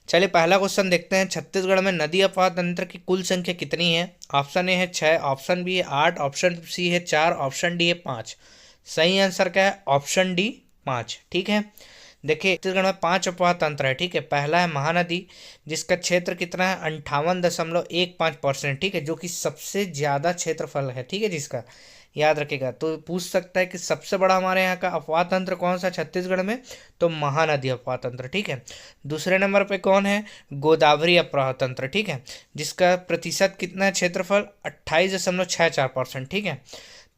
चलिए पहला क्वेश्चन देखते हैं। छत्तीसगढ़ में नदी अफवाह तंत्र की कुल संख्या कितनी है? ऑप्शन ए है 6, ऑप्शन बी है 8, ऑप्शन सी है 4, ऑप्शन डी है 5। सही आंसर क्या है? Option D 5। ठीक है, देखिए छत्तीसगढ़ में 5 अफवाह तंत्र है। ठीक है, पहला है महानदी, जिसका क्षेत्र कितना है? 58.15%। ठीक है, जो कि सबसे ज्यादा क्षेत्रफल है। ठीक है, जिसका याद रखेगा। तो पूछ सकता है कि सबसे बड़ा हमारे यहाँ का अफवाह तंत्र कौन सा छत्तीसगढ़ में? तो महानदी अफवाह तंत्र। ठीक है, दूसरे नंबर पे कौन है? गोदावरी अफवाह तंत्र। ठीक है, जिसका प्रतिशत कितना है? क्षेत्रफल 28.64%। ठीक है,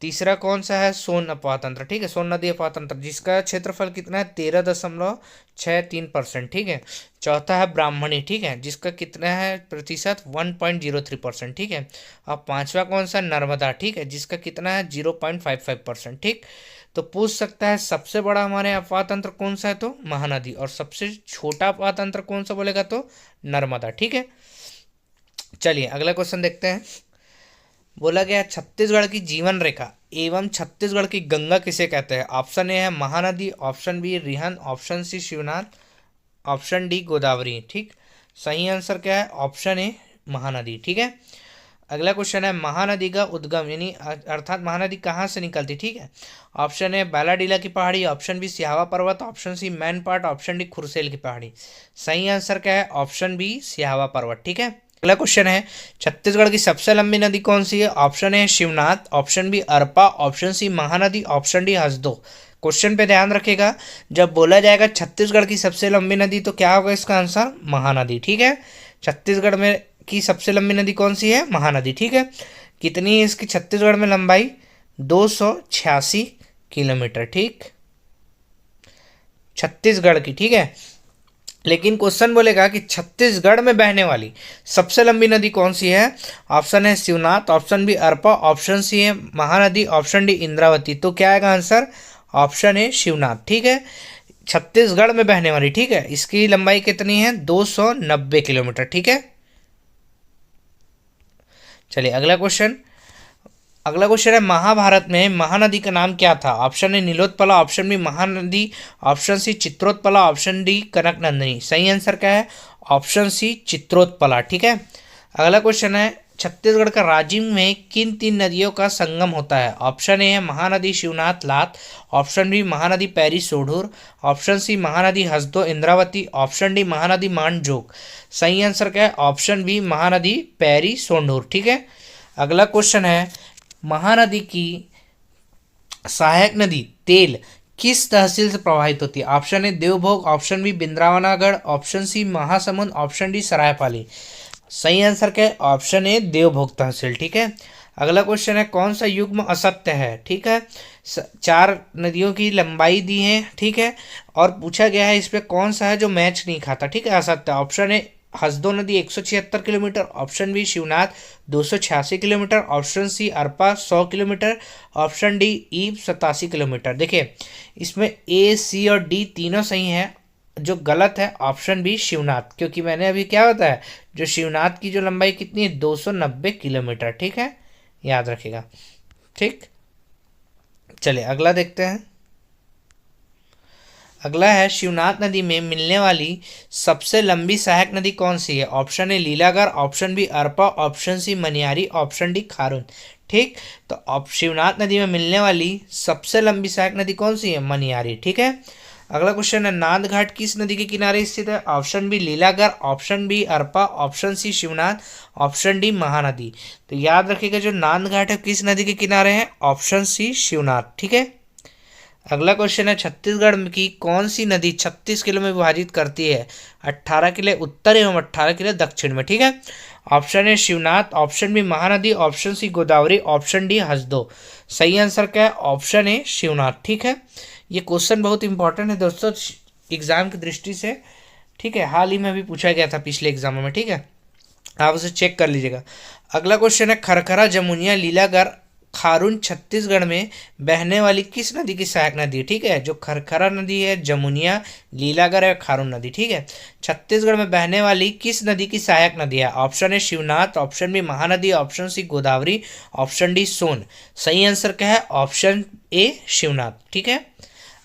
तीसरा कौन सा है? सोन अफवाह तंत्र। ठीक है, सोन नदी अफवाह तंत्र, जिसका क्षेत्रफल कितना है? 13.63%। ठीक है, चौथा है ब्राह्मणी। ठीक है, जिसका कितना है प्रतिशत? 1.03%। ठीक है, अब पांचवा कौन सा? नर्मदा। ठीक है, जिसका कितना है? 0.55%। ठीक, तो पूछ सकता है सबसे बड़ा हमारे अफवाह तंत्र कौन सा है? तो महानदी। और सबसे छोटा अफवाह तंत्र कौन सा बोलेगा? तो नर्मदा। ठीक है, चलिए अगला क्वेश्चन देखते हैं। बोला गया छत्तीसगढ़ की जीवन रेखा एवं छत्तीसगढ़ की गंगा किसे कहते हैं? ऑप्शन ए है Mahanadi, option B Rihand, option C Shivnath, option D Godavari. ठीक, सही आंसर क्या है? Option A Mahanadi. ठीक है, अगला क्वेश्चन है महानदी का उद्गम यानी अर्थात महानदी कहाँ से निकलती? ठीक है, ऑप्शन ए बैलाडीला की पहाड़ी, ऑप्शन बी सिहावा पर्वत, option C Mainpat, option D Khursel की पहाड़ी। सही आंसर क्या है? ऑप्शन बी सिहावा पर्वत। ठीक है, अगला क्वेश्चन है छत्तीसगढ़ की सबसे लंबी नदी कौन सी है? Option A Shivnath, option B Arpa, option C Mahanadi, option D Hasdo. Question पे ध्यान रखेगा, जब बोला जाएगा छत्तीसगढ़ की सबसे लंबी नदी तो क्या होगा इसका आंसर? महानदी। ठीक है, छत्तीसगढ़ में की सबसे लंबी नदी कौन सी है? महानदी। ठीक है, कितनी है इसकी छत्तीसगढ़ में लंबाई? 286 किलोमीटर। ठीक, छत्तीसगढ़ की। ठीक है, लेकिन क्वेश्चन बोलेगा कि छत्तीसगढ़ में बहने वाली सबसे लंबी नदी कौन सी है? ऑप्शन है Shivnath, option B Arpa, option C है महानदी, ऑप्शन डी इंद्रावती। तो क्या आएगा आंसर? ऑप्शन है शिवनाथ। ठीक है, छत्तीसगढ़ में बहने वाली। ठीक है, इसकी लंबाई कितनी है? 290 किलोमीटर। ठीक है, चलिए अगला क्वेश्चन है महाभारत में महानदी का नाम क्या था? Option A Nilotpala, option B Mahanadi, option C Chitrotpala, option D Kanaknandini. सही आंसर क्या है? Option C Chitrotpala. ठीक है, अगला क्वेश्चन है छत्तीसगढ़ का राजिम में किन 3 नदियों का संगम होता है? ऑप्शन ए है Mahanadi Shivnath Lat, option B Mahanadi Pairi Sondur, option C Mahanadi Hasdeo Indravati, option D Mahanadi Manjog. सही आंसर क्या है? Option B Mahanadi Pairi Sondur. ठीक है, अगला क्वेश्चन है महानदी की सहायक नदी तेल किस तहसील से प्रवाहित होती है? Option A Devbhog, option B Bindranavagarh, option C Mahasamund, option D Saraipali. सही आंसर क्या है? ऑप्शन ए देवभोग तहसील। ठीक है, अगला क्वेश्चन है कौन सा युग्म असत्य है? ठीक है, 4 नदियों की लंबाई दी है। ठीक है, और पूछा गया है इस पे कौन सा है जो मैच नहीं खाता? ठीक है, असत्य। ऑप्शन ए हसदो नदी 176 kilometre, option B Shivnath 286 kilometre, option C Arpa 100 kilometre, option D Eib 87 kilometre. देखिए इसमें ए सी और डी तीनों सही हैं, जो गलत है ऑप्शन बी शिवनाथ, क्योंकि मैंने अभी क्या बताया, जो शिवनाथ की जो लंबाई कितनी है? 290 किलोमीटर। ठीक है, याद रखिएगा। ठीक, चलिए अगला देखते हैं। अगला है शिवनाथ नदी में मिलने वाली सबसे लंबी सहायक नदी कौन सी है? Option A Lilagar, option B Arpa, option C Maniyari, option D Kharun. ठीक, तो अब शिवनाथ नदी में मिलने वाली सबसे लंबी सहायक नदी कौन सी है? मनियारी। ठीक है, अगला क्वेश्चन है नांद घाट किस नदी के किनारे स्थित है? Option B Lilagar, option B Arpa, option C Shivnath, option D Mahanadi. तो याद रखिएगा जो नांद घाट है किस नदी के किनारे है? Option C Shivnath. ठीक है, अगला क्वेश्चन है छत्तीसगढ़ की कौन सी नदी 36 किलो में विभाजित करती है? 18 किले उत्तर एवं 18 किले दक्षिण में। ठीक है, ऑप्शन है Shivnath, option B Mahanadi, option C Godavari, option D Hasdeo. सही आंसर क्या है? Option A Shivnath. ठीक है, ये क्वेश्चन बहुत इंपॉर्टेंट है दोस्तों एग्जाम की दृष्टि से। ठीक है, हाल ही में भी पूछा गया था पिछले एग्जामों में। ठीक है, आप उसे चेक कर लीजिएगा। अगला क्वेश्चन है खरखरा जमुनिया लीलागर खारून छत्तीसगढ़ में बहने वाली किस नदी की सहायक नदी है? ठीक है, जो खरखरा नदी है, जमुनिया, लीलागर है, खारून नदी। ठीक है, छत्तीसगढ़ में बहने वाली किस नदी की सहायक नदी है? ऑप्शन है Shivnath, option B Mahanadi, option C Godavari, option D Son. सही आंसर क्या है? Option A Shivnath. ठीक है,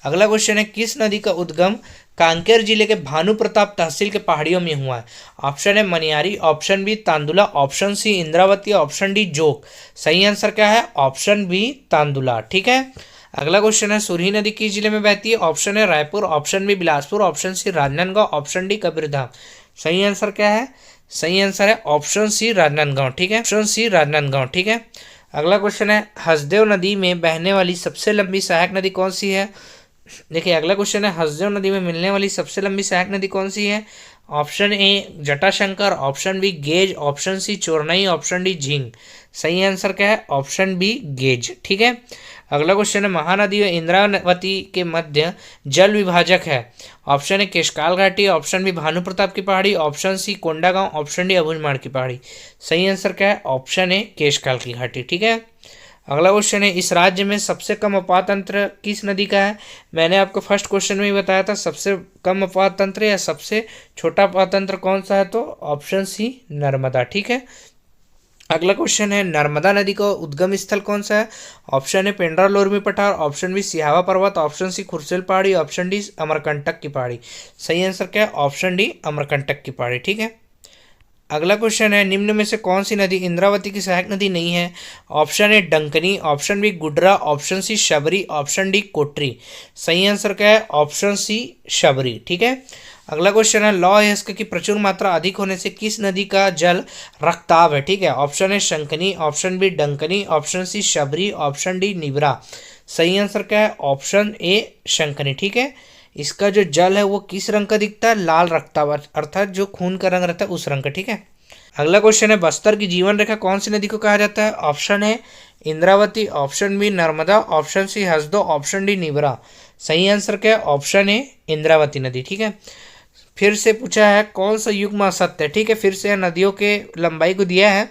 अगला क्वेश्चन है किस नदी का उद्गम कांकेर जिले के भानु प्रताप तहसील के पहाड़ियों में हुआ है? ऑप्शन है Maniyari, option B Tandula, option C Indravati, option D Jog. सही आंसर क्या है? Option B Tandula. ठीक है। अगला क्वेश्चन है सुरही नदी किस जिले में बहती है? ऑप्शन है Raipur, option B Bilaspur, option C Rajnandgaon, option D Kabirdham. सही आंसर क्या है? सही आंसर है ऑप्शन सी राजनांदगांव। ठीक है, ऑप्शन सी राजनांदगांव। ठीक है। अगला क्वेश्चन है हसदेव नदी में बहने वाली सबसे लंबी सहायक नदी कौन सी है? देखिए अगला क्वेश्चन है हसदेव नदी में मिलने वाली सबसे लंबी सहायक नदी कौन सी है? Option A Jatashankar, option B Gej, option C Chornai, option D Jhing. सही आंसर क्या है? Option B Gej. ठीक है। अगला क्वेश्चन है महानदी और इंद्रावती के मध्य जल विभाजक है? ऑप्शन ए केशकाल घाटी, ऑप्शन बी भानु प्रताप की पहाड़ी, option C Kondagaon, option D Abujhmarh की पहाड़ी। सही आंसर क्या है? ऑप्शन ए केशकाल की घाटी। ठीक है। अगला क्वेश्चन है इस राज्य में सबसे कम अपवाह तंत्र किस नदी का है? मैंने आपको फर्स्ट क्वेश्चन में ही बताया था सबसे कम अपवाह तंत्र या सबसे छोटा अपवाह तंत्र कौन सा है, तो ऑप्शन सी नर्मदा। ठीक है। अगला क्वेश्चन है नर्मदा नदी का उद्गम स्थल कौन सा है? ऑप्शन है पेंड्रा लोरमी पठार, ऑप्शन बी सिहावा पर्वत, ऑप्शन सी खुरसेल पहाड़ी, ऑप्शन डी अमरकंटक की पहाड़ी। सही आंसर क्या है? ऑप्शन डी अमरकंटक की पहाड़ी। ठीक है। अगला क्वेश्चन है निम्न में से कौन सी नदी इंद्रावती की सहायक नदी नहीं है? Option A Dankini, option B Gudra, option C Shabari, option D Kotri. सही आंसर क्या है? Option C Shabari. ठीक है। अगला क्वेश्चन है लौह अयस्क की प्रचुर मात्रा अधिक होने से किस नदी का जल रक्ताव है? ठीक है। ऑप्शन है Shankini, option B Dankini, option C Shabari, option D Nibra. सही आंसर क्या है? Option A Shankini. ठीक है। इसका जो जल है वो किस रंग का दिखता है? लाल रक्ताव, अर्थात जो खून का रंग रहता है उस रंग का। ठीक है। अगला क्वेश्चन है बस्तर की जीवन रेखा कौन सी नदी को कहा जाता है? ऑप्शन है Indravati, option B Narmada, option C Hasdeo, option D Nibra. सही आंसर क्या है? ऑप्शन ए इंद्रावती नदी। ठीक है। फिर से पूछा है कौन सा युग्म असत्य है? ठीक है। फिर से नदियों के लंबाई को दिया है,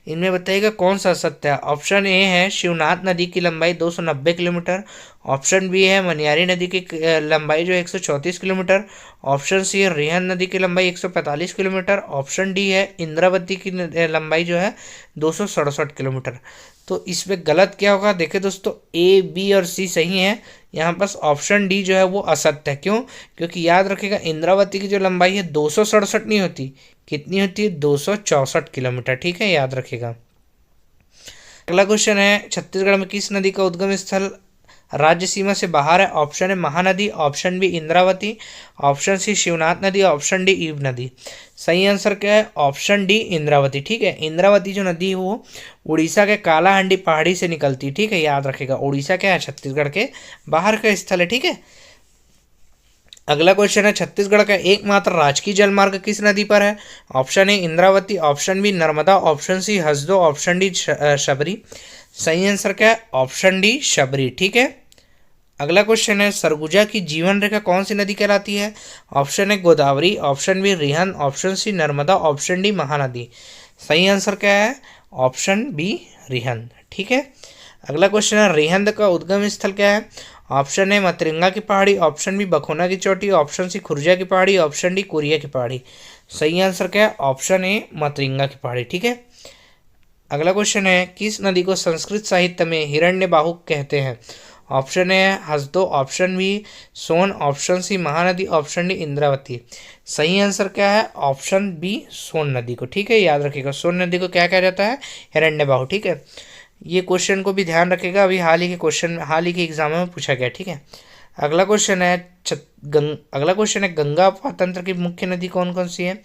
इनमें बताइएगा कौन सा असत्य है। ऑप्शन ए है शिवनाथ नदी की लंबाई 290 किलोमीटर, ऑप्शन बी है मनियारी नदी की लंबाई जो 134 किलोमीटर, ऑप्शन सी है रिहन नदी की लंबाई 145 किलोमीटर, ऑप्शन डी है इंद्रावती की लंबाई जो है 267 किलोमीटर। तो इसमें गलत क्या होगा? देखिए दोस्तों ए बी और सी सही है, यहाँ पास ऑप्शन डी जो है वो असत्य है। क्यों? क्योंकि याद रखिएगा इंद्रावती की जो लंबाई है 267 नहीं होती, कितनी होती है? 264 किलोमीटर। ठीक है, याद रखिएगा। अगला क्वेश्चन है छत्तीसगढ़ में किस नदी का उद्गम स्थल राज्य सीमा से बाहर है? ऑप्शन है Mahanadi, option B Indravati, option C Shivnath नदी, ऑप्शन डी ईव नदी। सही आंसर क्या है? Option D Indravati. ठीक है। इंद्रावती जो नदी है वो उड़ीसा के कालाहांडी पहाड़ी से निकलती है। ठीक है, याद रखेगा। उड़ीसा क्या है? छत्तीसगढ़ के बाहर का स्थल है। ठीक है। अगला क्वेश्चन है छत्तीसगढ़ का एकमात्र राजकीय जलमार्ग किस नदी पर है? Option A Indravati, option B Narmada, option C Hasdeo, option D Shabari. सही आंसर क्या है? Option D Shabari. ठीक है। अगला क्वेश्चन है सरगुजा की जीवन रेखा कौन सी नदी कहलाती है? ऑप्शन है Godavari, option B Rihand, option C Narmada, option D Mahanadi. सही आंसर क्या है? Option B Rihand. ठीक है। अगला क्वेश्चन है रिहंद का उद्गम स्थल क्या है? ऑप्शन है मतरिंगा की पहाड़ी, ऑप्शन बी बखोना की चोटी, ऑप्शन सी खुर्जा की पहाड़ी, ऑप्शन डी कोरिया की पहाड़ी। सही आंसर क्या है? ऑप्शन ए मतरिंगा की पहाड़ी। ठीक है। अगला क्वेश्चन है किस नदी को संस्कृत साहित्य में हिरण्यबाहु कहते हैं? Option A Hasdo, option B Son, option C Mahanadi, option D Indravati. सही आंसर क्या है? ऑप्शन बी सोन नदी को। ठीक है, याद रखिएगा सोन नदी को क्या कहा जाता है? हिरण्यबाहु। ठीक है। ये क्वेश्चन को भी ध्यान रखिएगा, अभी हाल ही के एग्जाम में पूछा गया। ठीक है। अगला क्वेश्चन है गंगा अपवाह तंत्र की मुख्य नदी कौन कौन सी है?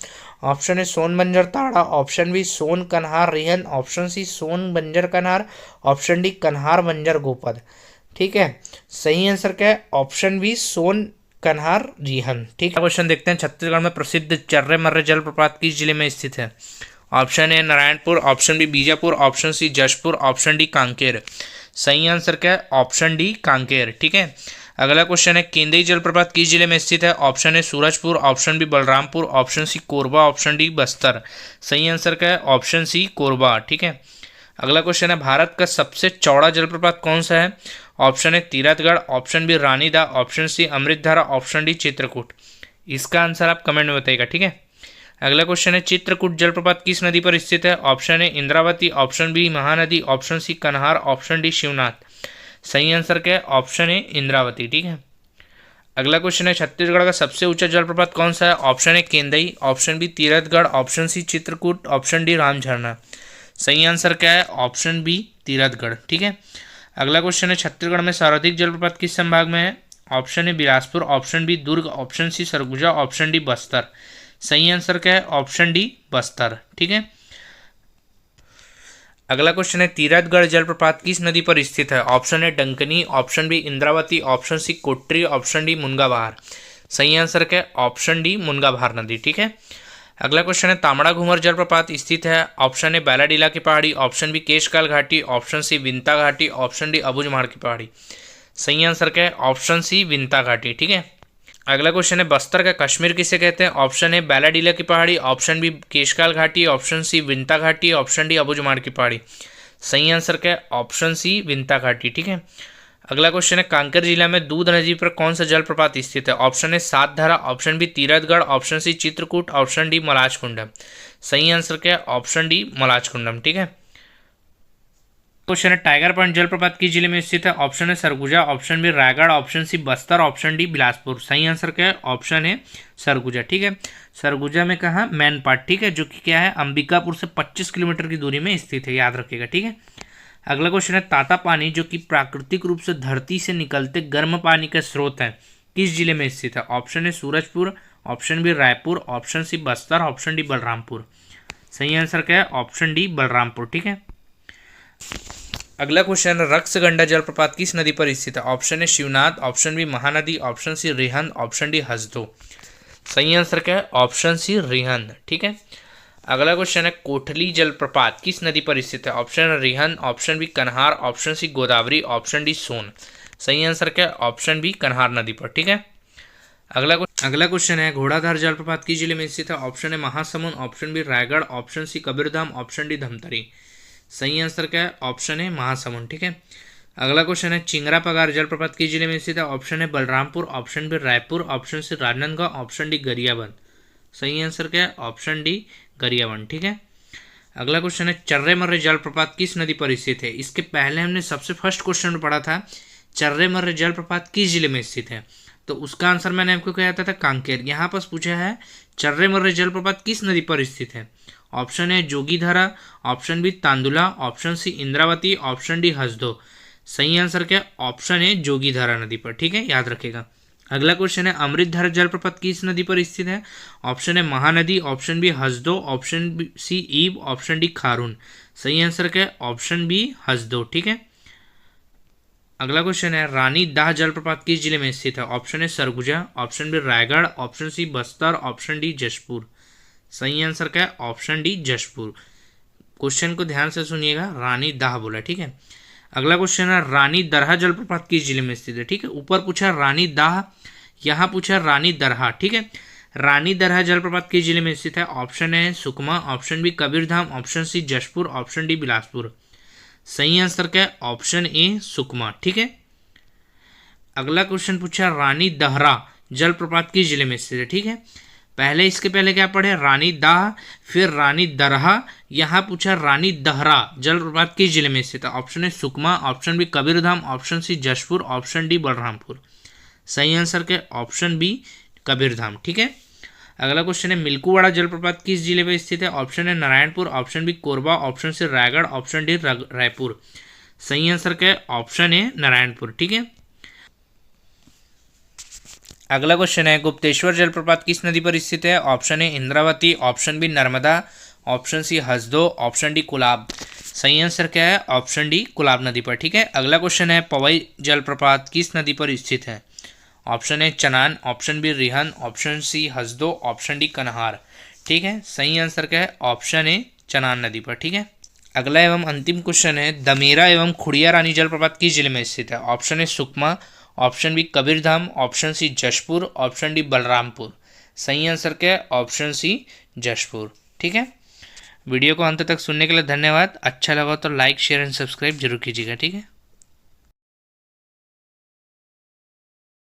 ऑप्शन है सोन बंजर ताड़ा, ऑप्शन बी सोन कन्हार रिहन, ऑप्शन सी सोन बंजर कन्हार, ऑप्शन डी कन्हार बंजर गोपद। ठीक है। सही आंसर क्या है? ऑप्शन बी सोन कन्हार रिहन। ठीक है। क्वेश्चन देखते हैं छत्तीसगढ़ में प्रसिद्ध चर्रे मर्रे जलप्रपात किस जिले में स्थित है? Option A Narayanpur, option B Bijapur, option C Jashpur, option D Kanker. सही आंसर क्या है? Option D Kanker. ठीक है। अगला क्वेश्चन है केंद्रीय जलप्रपात किस जिले में स्थित है? Option A Surajpur, option B Balrampur, option C Korba, option D Bastar. सही आंसर क्या है? Option C Korba. ठीक है। अगला क्वेश्चन है भारत का सबसे चौड़ा जलप्रपात कौन सा है? Option A Tirathgarh, option B Ranidah, option C Amritdhara, option D Chitrakoot. इसका आंसर आप कमेंट में बताइएगा। ठीक है। अगला क्वेश्चन है चित्रकूट जलप्रपात किस नदी पर स्थित है? Option A Indravati, option B Mahanadi, option C Kanhar, option D Shivnath. सही आंसर क्या है? Option A Indravati. ठीक है। अगला क्वेश्चन है छत्तीसगढ़ का सबसे ऊंचा जलप्रपात कौन सा है? Option A Kendai, option B Tirathgarh, option C Chitrakoot, option D Ram Jharna. सही आंसर क्या है? Option B Tirathgarh. ठीक है। अगला क्वेश्चन है छत्तीसगढ़ में सर्वाधिक जलप्रपात किस संभाग में है? Option A Bilaspur, option B Durg, option C Surguja, option D Bastar. सही आंसर क्या है? Option D Bastar. ठीक है। अगला क्वेश्चन है तीरथगढ़ जलप्रपात किस नदी पर स्थित है? Option A Dankini, option B Indravati, option C Kotri, option D Mungabahar. सही आंसर क्या है? ऑप्शन डी मुनगाबहार नदी। ठीक है। अगला क्वेश्चन है तामड़ा घूमर जलप्रपात स्थित है? ऑप्शन ए बैलाडीला की पहाड़ी, ऑप्शन बी केशकाल घाटी, ऑप्शन सी विंता घाटी, ऑप्शन डी अबूझमाड़ की पहाड़ी। सही आंसर क्या है? ऑप्शन सी विंता घाटी। ठीक है। अगला क्वेश्चन है बस्तर का कश्मीर किसे कहते हैं? ऑप्शन ए बैलाडीला की पहाड़ी, ऑप्शन बी केशकाल घाटी, ऑप्शन सी विंता घाटी, ऑप्शन डी अबूझमाड़ की पहाड़ी। सही आंसर क्या है? ऑप्शन सी विंता घाटी। ठीक है। अगला क्वेश्चन है कांकेर जिला में दूध नदी पर कौन सा जलप्रपात स्थित है? Option A Satdhara, option B Tirathgarh, option C Chitrakoot, option D Malajkundam. सही आंसर क्या है? Option D Malajkundam. ठीक है। क्वेश्चन है टाइगर पॉइंट जलप्रपात किस जिले में स्थित है? Option A Surguja, option B Raigarh, option C Bastar, option D Bilaspur. सही आंसर क्या है? Option A Surguja. ठीक है। सरगुजा में कहा मैनपाट। ठीक है, जो कि क्या है अंबिकापुर से 25 किलोमीटर की दूरी में स्थित है, याद रखिएगा। ठीक है। अगला क्वेश्चन है ताता पानी जो कि प्राकृतिक रूप से धरती से निकलते गर्म पानी का स्रोत है किस जिले में स्थित है? Option A Surajpur, option B Raipur, option C Bastar, option D Balrampur. सही आंसर क्या है? Option D Balrampur. ठीक है। अगला क्वेश्चन है रक्सगंडा जलप्रपात किस नदी पर स्थित है? ऑप्शन है Shivnath, option B Mahanadi, option C Rihand, option D Hasdeo. सही आंसर क्या है? Option C Rihand. ठीक है। अगला क्वेश्चन है कोठली जलप्रपात किस नदी पर स्थित है? ऑप्शन है Rihand, option B Kanhar, option C Godavari, option D Son. सही आंसर क्या है? ऑप्शन बी कन्हार नदी पर। ठीक है। अगला क्वेश्चन है घोड़ाधार जलप्रपात किस जिले में स्थित है? Option A Mahasamund, option B Raigarh, option C Kabirdham, option D Dhamtari. सही आंसर क्या है? Option A Mahasamund. ठीक है। अगला क्वेश्चन है चिंगरा पगार जलप्रपात किस जिले में स्थित है? Option A Balrampur, option B Raipur, option C Rajnandgaon, option D Gariaband. सही आंसर क्या है? Option D Gariaband. ठीक है। अगला क्वेश्चन है चर्रे मर्रे जलप्रपात किस नदी पर स्थित है? इसके पहले हमने सबसे फर्स्ट क्वेश्चन में पढ़ा था चर्रे मर्रे जलप्रपात किस जिले में स्थित है, तो उसका आंसर मैंने आपको कहा था कांकेर। यहाँ पर पूछा है चर्रे मर्रे जलप्रपात किस नदी पर स्थित है? Option A Jogidhara, option B Tandula, option C Indravati, option D Hasdeo. सही आंसर क्या? ऑप्शन है जोगीधारा नदी पर। ठीक है, याद रखेगा। अगला क्वेश्चन है अमृतधारा जलप्रपात किस नदी पर स्थित है? ऑप्शन है Mahanadi, option B Hasdeo, option C Eib, option D Kharun. सही आंसर क्या है? Option B Hasdeo. ठीक है। अगला क्वेश्चन है रानी दाह जलप्रपात किस जिले में स्थित है? Option A Surguja, option B Raigarh, option C Bastar, option D Jashpur. सही आंसर क्या है? Option D Jashpur. क्वेश्चन को ध्यान से सुनिएगा, रानी दाह बोला। ठीक है। अगला क्वेश्चन है रानी दरहा जलप्रपात किस जिले में स्थित है? ठीक है, ऊपर पूछा रानी दाह, यहाँ पूछा रानी दरहा। ठीक है। रानी दरहा जलप्रपात किस जिले में स्थित है? Option A Sukma, option B Kabirdham, option C Jashpur, option D Bilaspur. सही आंसर क्या है? Option A Sukma. ठीक है। अगला क्वेश्चन पूछा रानी दहरा जलप्रपात किस जिले में स्थित है? ठीक है, पहले इसके पहले क्या पढ़े? रानी दाह, फिर रानी दरहा, यहाँ पूछा रानी दहरा जलप्रपात किस जिले में स्थित है? Option A Sukma, option B Kabirdham, option C Jashpur, option D Balrampur. सही आंसर के ऑप्शन बी कबीरधाम। ठीक है। अगला क्वेश्चन है मिल्कुवाड़ा जलप्रपात किस जिले में स्थित है? Option A Narayanpur, option B Korba, option C Raigarh, option D Raipur. सही आंसर क्या है? Option A Narayanpur. ठीक है। अगला क्वेश्चन है गुप्तेश्वर जलप्रपात किस नदी पर स्थित है? ऑप्शन है Indravati, option B Narmada, option C Hasdeo, option D Kulab. सही आंसर क्या है? ऑप्शन डी कुलाब नदी पर। ठीक है। अगला क्वेश्चन है पवई जलप्रपात किस नदी पर स्थित है? ऑप्शन है Chanan, option B Rihand, option C Hasdeo, option D Kanhar. ठीक है। सही आंसर क्या है? ऑप्शन है चनान नदी पर। ठीक है। अगला एवं अंतिम क्वेश्चन है दमेरा एवं खुड़िया रानी जलप्रपात किस जिले में स्थित है? Option A Sukma, option B Kabirdham, option C Jashpur, option D Balrampur. सही आंसर क्या है? Option C Jashpur. ठीक है। वीडियो को अंत तक सुनने के लिए धन्यवाद। अच्छा लगा तो लाइक शेयर एंड सब्सक्राइब जरूर कीजिएगा। ठीक है।